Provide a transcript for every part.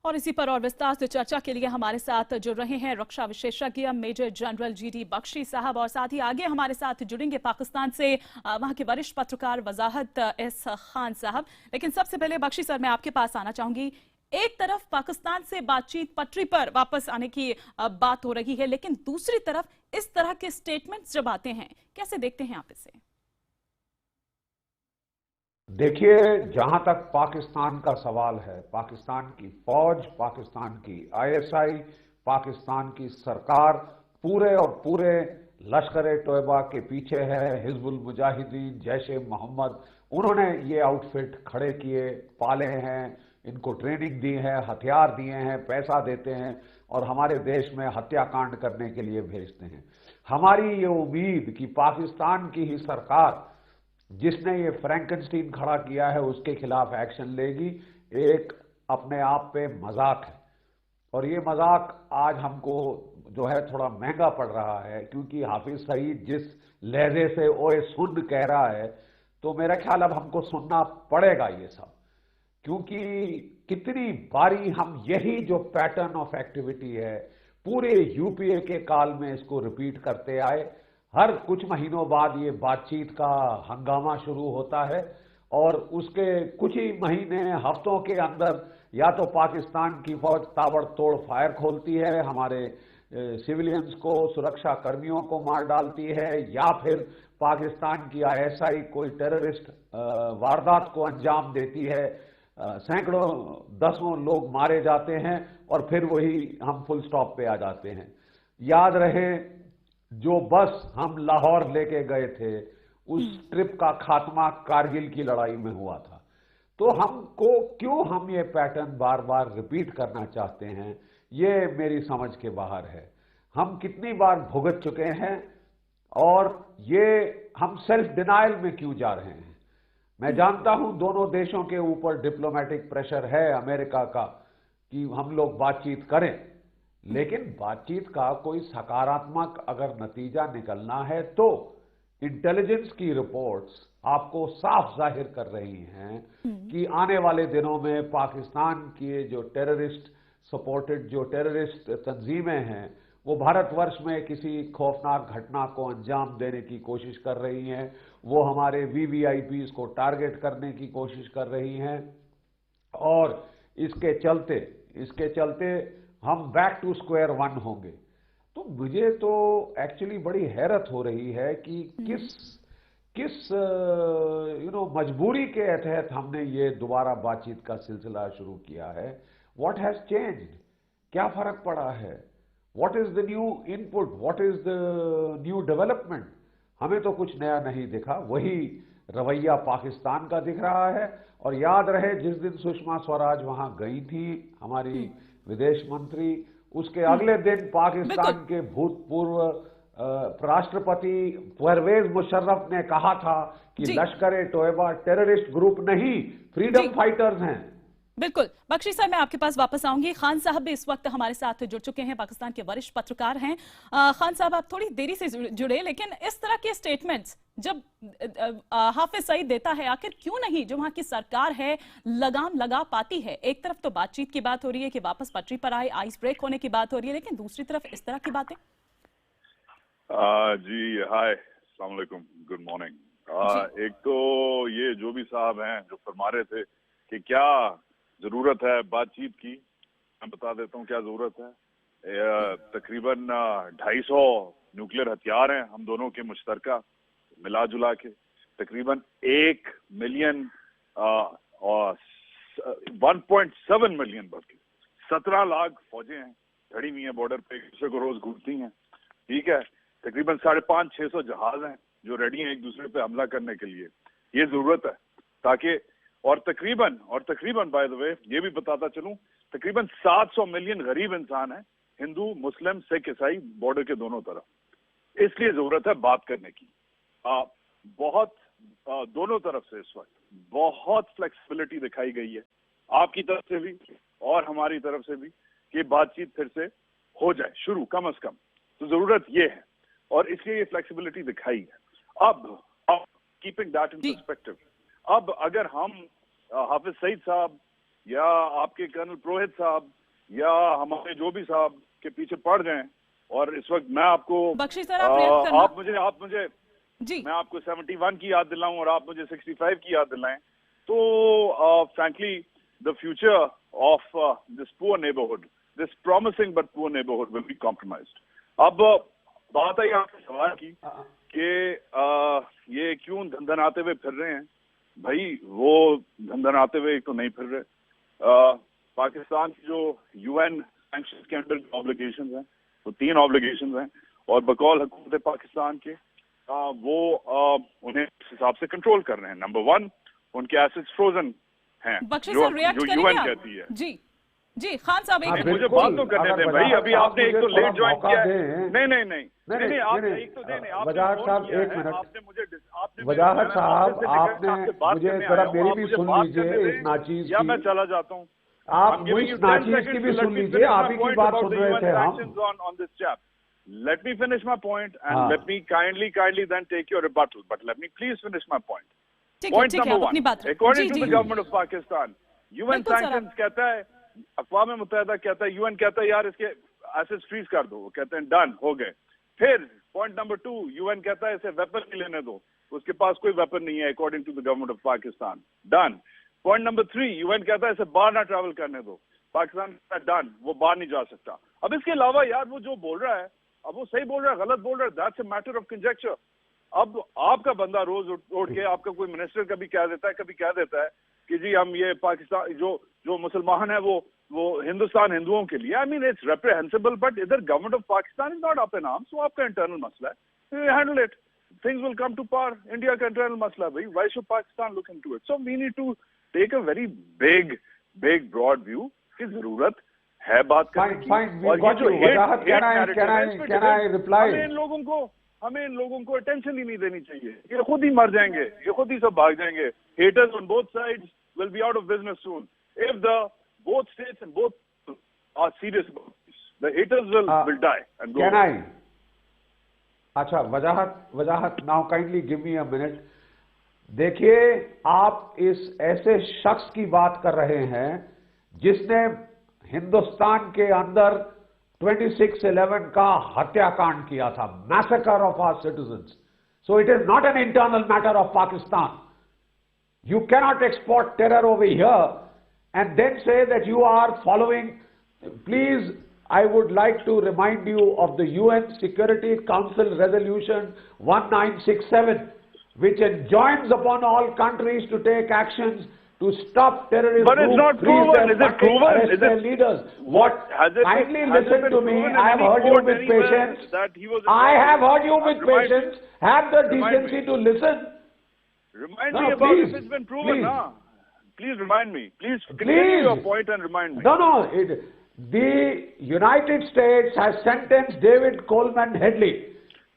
और इसी पर और विस्तार से चर्चा के लिए हमारे साथ जुड़ रहे हैं रक्षा विशेषज्ञ मेजर जनरल जीडी बख्शी साहब, और साथ ही आगे हमारे साथ जुड़ेंगे पाकिस्तान से वहां के वरिष्ठ पत्रकार वजाहत एस खान साहब। लेकिन सबसे पहले बख्शी सर, मैं आपके पास आना चाहूंगी। एक तरफ पाकिस्तान से बातचीत पटरी पर वापस आने की बात हो रही है, लेकिन दूसरी तरफ इस तरह के स्टेटमेंट्स जब आते हैं, कैसे देखते हैं आप इसे? देखिए, जहां तक पाकिस्तान का सवाल है, पाकिस्तान की फौज, पाकिस्तान की आईएसआई, पाकिस्तान की सरकार पूरे और पूरे लश्कर-ए-तोयबा के पीछे है। हिजबुल मुजाहिदीन, जैश-ए-मोहम्मद, उन्होंने ये आउटफिट खड़े किए, पाले हैं, इनको ट्रेनिंग दी है, हथियार दिए हैं, पैसा देते हैं और हमारे देश में हत्याकांड करने के लिए भेजते हैं। हमारी ये उम्मीद कि पाकिस्तान की ही सरकार, जिसने ये फ्रैंकनस्टीन खड़ा किया है, उसके खिलाफ एक्शन लेगी, एक अपने आप पे मजाक है। और ये मजाक आज हमको जो है थोड़ा महंगा पड़ रहा है, क्योंकि हाफिज सईद जिस लहजे से ओए सुन कह रहा है, तो मेरा ख्याल अब हमको सुनना पड़ेगा ये सब। क्योंकि कितनी बारी हम यही जो पैटर्न ऑफ एक्टिविटी है पूरे यूपीए के काल में इसको रिपीट करते आए। हर कुछ महीनों बाद ये बातचीत का हंगामा शुरू होता है और उसके कुछ ही महीने हफ्तों के अंदर या तो पाकिस्तान की फौज ताबड़तोड़ फायर खोलती है, हमारे सिविलियंस को, सुरक्षा कर्मियों को मार डालती है, या फिर पाकिस्तान की आईएसआई कोई टेररिस्ट वारदात को अंजाम देती है, सैकड़ों दसों लोग मारे जाते हैं और फिर वही हम फुल स्टॉप पे आ जाते हैं। याद रहे, जो बस हम लाहौर लेके गए थे, उस ट्रिप का खात्मा कारगिल की लड़ाई में हुआ था। तो हमको क्यों हम ये पैटर्न बार बार रिपीट करना चाहते हैं, ये मेरी समझ के बाहर है। हम कितनी बार भुगत चुके हैं और ये हम सेल्फ डिनायल में क्यों जा रहे हैं। मैं जानता हूं दोनों देशों के ऊपर डिप्लोमेटिक प्रेशर है अमेरिका का कि हम लोग बातचीत करें, लेकिन बातचीत का कोई सकारात्मक अगर नतीजा निकलना है तो इंटेलिजेंस की रिपोर्ट्स आपको साफ जाहिर कर रही हैं कि आने वाले दिनों में पाकिस्तान की जो टेररिस्ट सपोर्टेड जो टेररिस्ट तंजीमें हैं, वो भारतवर्ष में किसी खौफनाक घटना को अंजाम देने की कोशिश कर रही हैं। वो हमारे वीवीआईपीज को टारगेट करने की कोशिश कर रही हैं और इसके चलते हम बैक टू स्क्वायर वन होंगे। तो मुझे तो एक्चुअली बड़ी हैरत हो रही है कि किस मजबूरी के तहत हमने ये दोबारा बातचीत का सिलसिला शुरू किया है। What has changed? क्या फर्क पड़ा है? What is the new input? What is the new development? हमें तो कुछ नया नहीं दिखा, वही रवैया पाकिस्तान का दिख रहा है। और याद रहे, जिस दिन सुषमा स्वराज वहां गई थी, हमारी विदेश मंत्री, उसके अगले दिन पाकिस्तान के भूतपूर्व राष्ट्रपति परवेज मुशर्रफ ने कहा था कि लश्कर-ए-तोयबा टेररिस्ट ग्रुप नहीं, फ्रीडम फाइटर्स हैं। बिल्कुल। बख्शी सर, मैं आपके पास वापस आऊंगी। खान साहब भी इस वक्त हमारे साथ जुड़ चुके हैं, पाकिस्तान के वरिष्ठ पत्रकार हैं। खान साहब, आप थोड़ी देरी से जुड़े, लेकिन इस तरह के स्टेटमेंट्स जब हाफिज सईद देता है, आखिर क्यों नहीं जो वहां की सरकार है लगाम लगा पाती है? एक तरफ तो बातचीत की बात हो रही है कि वापस पटरी पर आए, आइस ब्रेक होने की बात हो रही है, लेकिन दूसरी तरफ इस तरह की बातें। जी हाय, अस्सलाम वालेकुम, गुड मॉर्निंग। एक तो ये जो भी साहब हैं जो फरमा रहे थे कि क्या जरूरत है बातचीत की, मैं बता देता हूँ क्या जरूरत है। तकरीबन 250 न्यूक्लियर हथियार हैं हम दोनों के मुश्तरका, मिला जुला के तकरीबन 1 मिलियन और 1.7 मिलियन बल्कि 17 लाख फौजें हैं, खड़ी हुई हैं बॉर्डर पे, एक दूसरे को रोज घूरती हैं। ठीक है, तकरीबन 550-600 जहाज हैं जो रेडी हैं एक दूसरे पे हमला करने के लिए। ये जरूरत है ताकि और तकरीबन बाय द वे ये भी बताता चलूं, तकरीबन 700 मिलियन गरीब इंसान हैं, हिंदू, मुस्लिम, सिख, ईसाई, बॉर्डर के दोनों तरफ। इसलिए जरूरत है बात करने की। बहुत दोनों तरफ से इस वक्त बहुत फ्लेक्सिबिलिटी दिखाई गई है, आपकी तरफ से भी और हमारी तरफ से भी, कि बातचीत फिर से हो जाए शुरू, कम अज कम। तो जरूरत ये है और इसलिए ये फ्लेक्सिबिलिटी दिखाई है। अब कीपिंग दैट इन पर्सपेक्टिव, अब अगर हम हाफिज सईद साहब या आपके कर्नल पुरोहित साहब या हमारे जो भी साहब के पीछे पड़ जाएं, और इस वक्त मैं आपको बख्शी सर आप रिएक्ट करना। आप मुझे जी मैं आपको 71 की याद दिलाऊं और आप मुझे 65 की याद दिलाएं, तो frankly the future of this poor neighborhood, this promising but poor neighborhood will be compromised. अब बात आई आपके सवाल की कि ये क्यों धंधनाते हुए फिर रहे हैं। भाई वो धंधनाते हुए तो नहीं फिर रहे। पाकिस्तान की जो UN सैंक्शंस के अंडर ऑब्लिगेशंस हैं, तो 3 ऑब्लिगेशंस हैं, और बकौल हुकूमत पाकिस्तान के वो उन्हें इस हिसाब से कंट्रोल कर रहे हैं। नंबर 1, उनके एसेट्स फ्रोजन हैं, बख्शी जो सर रिएक्ट UN करेंगे आप? कहती है। जी जी खान साहब एक मिनट। मुझे बात तो करने दें भाई, अभी आपने एक तो लेट ज्वाइन किया है। नहीं, आप एक तो दें, वजाहत साहब एक मिनट, आपने मुझे वजाहत साहब आपने मुझे जरा मेरी भी सुन लीजिए इस नाचीज या की, मैं चला जाता हूँ। आप इस नाचीज की भी सुन लीजिए, आप ही की बात सुन रहे थे हम। Let me finish my point and let me kindly then take your rebuttal, but let me please finish my point. Point number 1, according to the government of Pakistan, UN sanctions कहता है, अक़वाम मुत्तहिदा कहता है, UN कहता है यार इसके assets freeze कर दो, वो कहते हैं डन हो गए। फिर पॉइंट नंबर 2, UN कहता है इसे वेपन नहीं लेने दो, उसके पास कोई वेपन नहीं है according to the government of Pakistan, done. Point number 3, UN कहता है इसे बाहर ना ट्रैवल करने दो, पाकिस्तान कहता है डन, वो बाहर नहीं जा सकता। अब इसके अलावा यार वो जो बोल रहा है, अब वो सही बोल रहा है गलत बोल रहा है, that's a matter of conjecture. अब आपका बंदा रोज उठ के आपका कोई मिनिस्टर कभी कह देता है कि जी हम ये पाकिस्तान जो मुसलमान है वो हिंदुस्तान हिंदुओं के लिए, I mean it's reprehensible, but इधर government of Pakistan is not up in arms, वो आपका इंटरनल मसला है, handle it, things will come to par. India का इंटरनल मसला है भाई, why should Pakistan look into it? So we need to take a very big broad view की जरूरत है बात करने की। और ये जो हमें इन लोगों को अटेंशन ही नहीं देनी चाहिए, ये खुद ही मर जाएंगे, ये खुद ही सब भाग जाएंगे। Haters on both sides will be out of business soon if the both states and both are serious about this, the haters will die and go. अच्छा Wajahat now kindly give me a minute. देखिए आप इस ऐसे शख्स की बात कर रहे हैं जिसने हिंदुस्तान के अंदर 26/11 का हत्याकांड किया था, massacre of our citizens. So it is not an internal matter of Pakistan. You cannot export terror over here and then say that you are following. Please, I would like to remind you of the UN Security Council Resolution 1967, which enjoins upon all countries to take actions to stop terrorist But it's not proven. Is it proven? Is it leaders? What? Kindly listen to me. I have heard you with patience. I have heard you with patience. Have the decency to listen. Remind me about if it's been proven. Please remind me. Please continue your point and remind me. No. The United States has sentenced David Coleman Headley.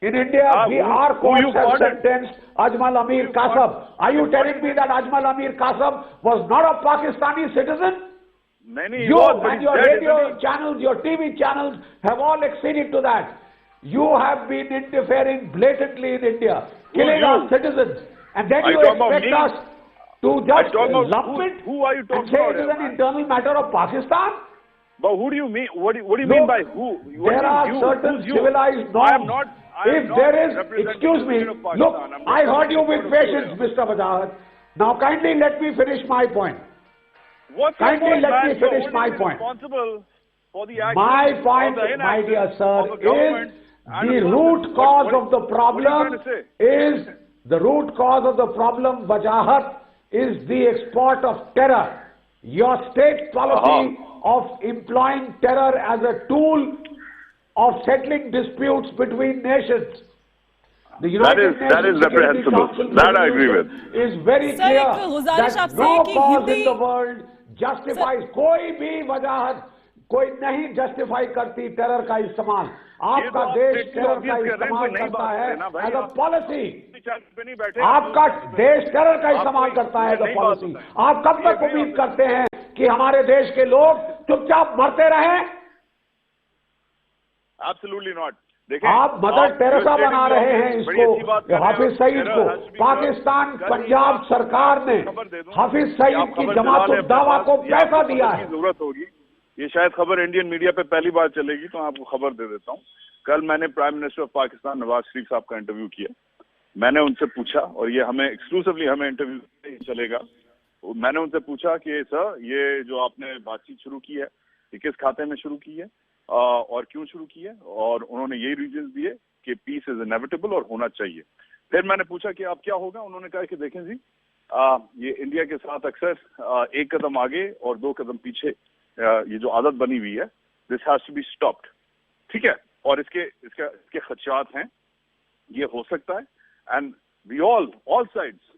In India, our courts have sentenced Ajmal Amir Kasab. Are you telling me that Ajmal Amir Kasab was not a Pakistani citizen? You and your radio channels, your TV channels have all acceded to that. You have been interfering blatantly in India, killing our citizens, and then you expect us to just lump it and say it is an internal matter of Pakistan? But who do you mean? What do you mean by who? There are certain civilized norms. If there is, excuse me, look, I heard you with patience, Mr. Wajahat. Now kindly let me finish my point. Kindly let me finish my point. My point, my dear sir, is the root cause of the problem is, Wajahat, is the export of terror. Your state policy of employing terror as a tool of settling disputes between nations. The United Nations Security Council that I agree with. Is very clear that no cause in the world justifies, कोई भी वजाहत कोई नहीं justify करती terror का इस्तेमाल। आपका देश terror का इस्तेमाल करता है एज अ पॉलिसी। आपका देश टेरर का इस्तेमाल करता है एज अ पॉलिसी। आप कब तक उम्मीद करते हैं कि हमारे देश के लोग चुपचाप मरते रहें? Absolutely not. देखें, आप मदर टेरेसा बना रहे हैं बड़ी अच्छी बात कर इसको, रहे हैं। हाफिज सईद को। Terror has to be Pakistan curbed। Punjab सरकार ने खबर दे दूं, हाफिज ये सईद आप की खबर जमात दिला लें उद दावा अपने को पास, ये पैसा आपको दिया खबर है। की जरूरत होगी। ये शायद खबर इंडियन मीडिया पे पहली बार चलेगी, तो मैं आपको खबर दे देता हूँ। कल मैंने prime minister of Pakistan Nawaz Sharif साहब का इंटरव्यू किया। मैंने उनसे पूछा, और ये हमें एक्सक्लूसिवली हमें इंटरव्यू चलेगा, मैंने उनसे पूछा कि सर, ये जो आपने बातचीत शुरू की है, ये किस खाते में शुरू की है और क्यों शुरू की है, और उन्होंने यही रीजन दिए कि पीस इज इनेविटेबल और होना चाहिए। फिर मैंने पूछा कि अब क्या होगा, उन्होंने कहा कि देखें जी, ये इंडिया के साथ अक्सर एक कदम आगे और दो कदम पीछे ये जो आदत बनी हुई है, this has to be stopped. ठीक है, और इसके खदशात हैं, ये हो सकता है, and we all sides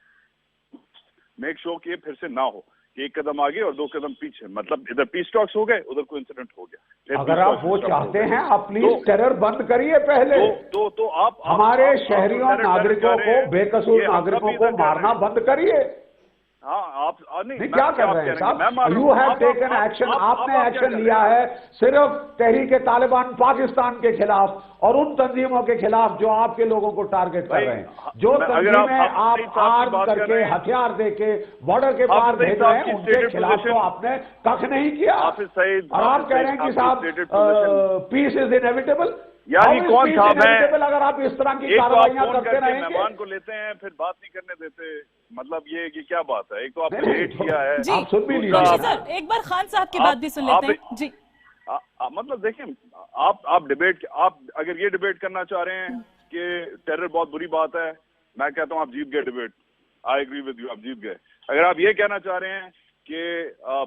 make sure कि फिर से ना हो, एक कदम आगे और दो कदम पीछे, मतलब इधर पीस टॉक्स हो गए, उधर कोई इंसिडेंट हो गया। अगर आप वो चाहते हैं, आप प्लीज टेरर बंद करिए पहले। तो आप हमारे शहरियों नागरिकों को, बेकसूर नागरिकों को मारना बंद करिए। हाँ, आप नहीं क्या कर रहे हैं साहब? यू हैव टेकन एक्शन, आपने एक्शन लिया है सिर्फ तहरीक तालिबान पाकिस्तान के खिलाफ और उन तंजीमों के खिलाफ जो आपके लोगों को टारगेट कर रहे हैं। जो तंजीमें आप आर्म करके, हथियार देके बॉर्डर के पार भेज रहे हैं, उनके खिलाफ तो आपने कख नहीं किया। और आप कह रहे हैं कि साहब पीस इज इनएविटेबल। यानी कौन साहब है, अगर आप इस तरह की कार्रवाइयां करते रहेंगे, मेहमान को लेते हैं फिर बात नहीं करने देते, मतलब ये कि क्या बात है? एक तो आपने लेट किया है, आप सुन भी लीजिए सर, एक बार खान साहब की बात भी सुन लेते हैं जी। मतलब देखिए, आप डिबेट, आप अगर ये डिबेट करना चाह रहे हैं कि टेरर बहुत बुरी बात है, मैं कहता हूँ आप जीत गए debate. I agree with you, आप जीत गए। अगर आप ये कहना चाह रहे हैं कि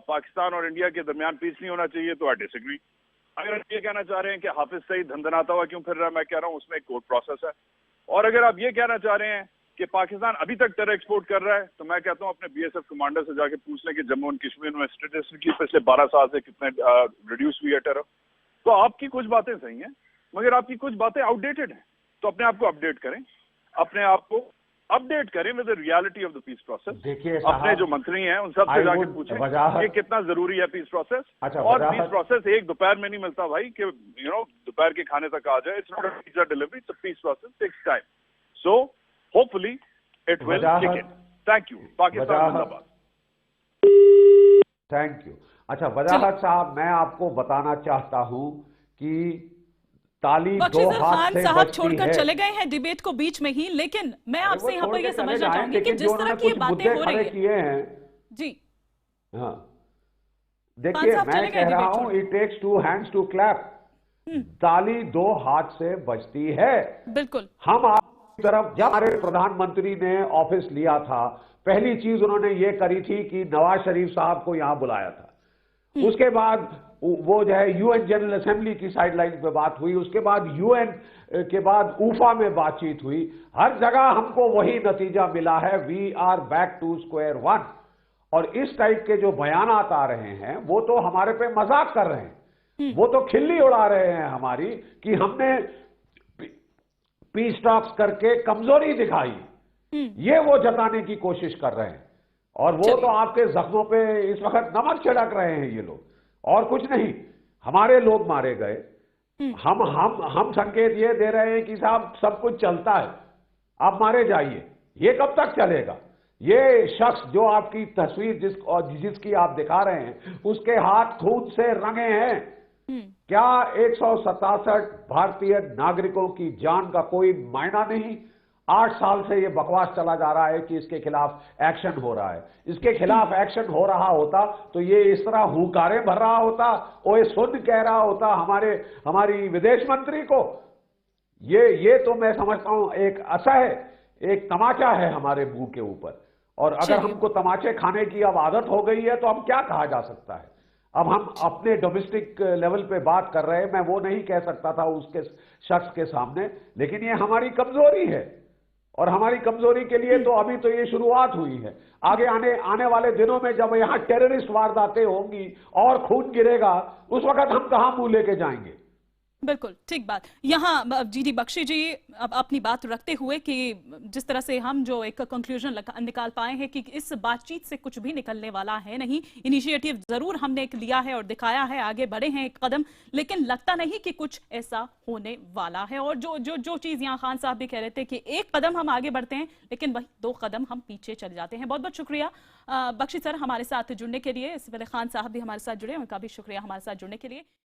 पाकिस्तान और इंडिया के दरमियान पीस नहीं होना चाहिए, तो आई डिसएग्री। अगर आप ये कहना चाह रहे हैं कि हाफिज सईद धंधनाता हुआ क्यों फिर रहा है, मैं कह रहा हूँ उसमें एक कोर्ट प्रोसेस है। और अगर आप ये कहना चाह रहे हैं कि पाकिस्तान अभी तक टेरर एक्सपोर्ट कर रहा है, तो मैं कहता हूँ अपने बीएसएफ कमांडर से जाके पूछ लें कि जम्मू एंड कश्मीर में स्टेटिस्टिकली पिछले 12 साल से कितने रिड्यूस हुई है टेरर। तो आपकी कुछ बातें सही हैं, मगर आपकी कुछ बातें आउटडेटेड हैं। तो अपने आप को अपडेट करें, अपने आप को अपडेट करें with the reality of the peace process. देखिए, अपने जो मंत्री हैं उन सबसे जाके पूछें कि कितना जरूरी है पीस प्रोसेस। और पीस प्रोसेस एक दोपहर में नहीं मिलता भाई, कि दोपहर के खाने तक आ जाए। It's not a pizza delivery, it's a peace process, takes time. So hopefully it will kick in. Thank you. Pakistan जिंदाबाद। Thank you. अच्छा, वजाहत साहब, मैं आपको बताना चाहता हूं कि ताली दो हाथ से साहब छोड़कर चले गए हैं डिबेट को बीच में ही, लेकिन मैं आपसे यहाँ पर ये समझना चाहूंगी कि जिस तरह की बातें हो रही हैं जी। हाँ, देखिए, मैं कह रहा हूं it takes two hands to clap. ताली दो हाथ से बजती है। बिल्कुल। हम आपकी तरफ, जब हमारे प्रधानमंत्री ने ऑफिस लिया था, पहली चीज उन्होंने ये करी थी कि नवाज शरीफ साहब को यहां बुलाया था। उसके बाद वो जो है यूएन जनरल असेंबली की साइडलाइन पे बात हुई, उसके बाद यूएन के बाद ऊफा में बातचीत हुई। हर जगह हमको वही नतीजा मिला है, we are back to square one. और इस टाइप के जो बयानात आ रहे हैं, वो तो हमारे पे मजाक कर रहे हैं, वो तो खिल्ली उड़ा रहे हैं हमारी कि हमने पीस टॉक्स करके कमजोरी दिखाई, ये वो जताने की कोशिश कर रहे हैं। और वो तो आपके जख्मों पे इस वक्त नमक छिड़क रहे हैं ये लोग, और कुछ नहीं। हमारे लोग मारे गए, हम संकेत ये दे रहे हैं कि साहब सब कुछ चलता है, आप मारे जाइए। ये कब तक चलेगा? ये शख्स जो आपकी तस्वीर जिसकी आप दिखा रहे हैं, उसके हाथ खून से रंगे हैं। क्या 167 भारतीय नागरिकों की जान का कोई मायना नहीं? 8 साल से ये बकवास चला जा रहा है कि इसके खिलाफ एक्शन हो रहा है। इसके खिलाफ एक्शन हो रहा होता तो ये इस तरह हुंकारें भर रहा होता, ओए सुन कह रहा होता हमारी विदेश मंत्री को। ये तो मैं समझता हूं एक असह, एक तमाचा है हमारे मुंह के ऊपर। और अगर हमको तमाचे खाने की अब आदत हो गई है, तो अब क्या कहा जा सकता है? अब हम अपने डोमेस्टिक लेवल पे बात कर रहे हैं, मैं वो नहीं कह सकता था उसके शख्स के सामने, लेकिन ये हमारी कमजोरी है। और हमारी कमजोरी के लिए तो अभी तो ये शुरुआत हुई है। आगे आने वाले दिनों में जब यहां टेररिस्ट वारदातें होंगी और खून गिरेगा, उस वक्त हम कहां मुंह लेके जाएंगे? बिल्कुल ठीक बात। यहाँ जीडी बख्शी जी अब अपनी बात रखते हुए कि जिस तरह से हम जो एक कंक्लूजन निकाल पाए हैं कि इस बातचीत से कुछ भी निकलने वाला है नहीं। इनिशिएटिव जरूर हमने एक लिया है और दिखाया है, आगे बढ़े हैं एक कदम, लेकिन लगता नहीं कि कुछ ऐसा होने वाला है। और जो चीज यहाँ खान साहब भी कह रहे थे कि एक कदम हम आगे बढ़ते हैं लेकिन वही 2 कदम हम पीछे चले जाते हैं। बहुत बहुत शुक्रिया बख्शी सर हमारे साथ जुड़ने के लिए। इससे पहले खान साहब भी हमारे साथ जुड़े, उनका भी शुक्रिया हमारे साथ जुड़ने के लिए।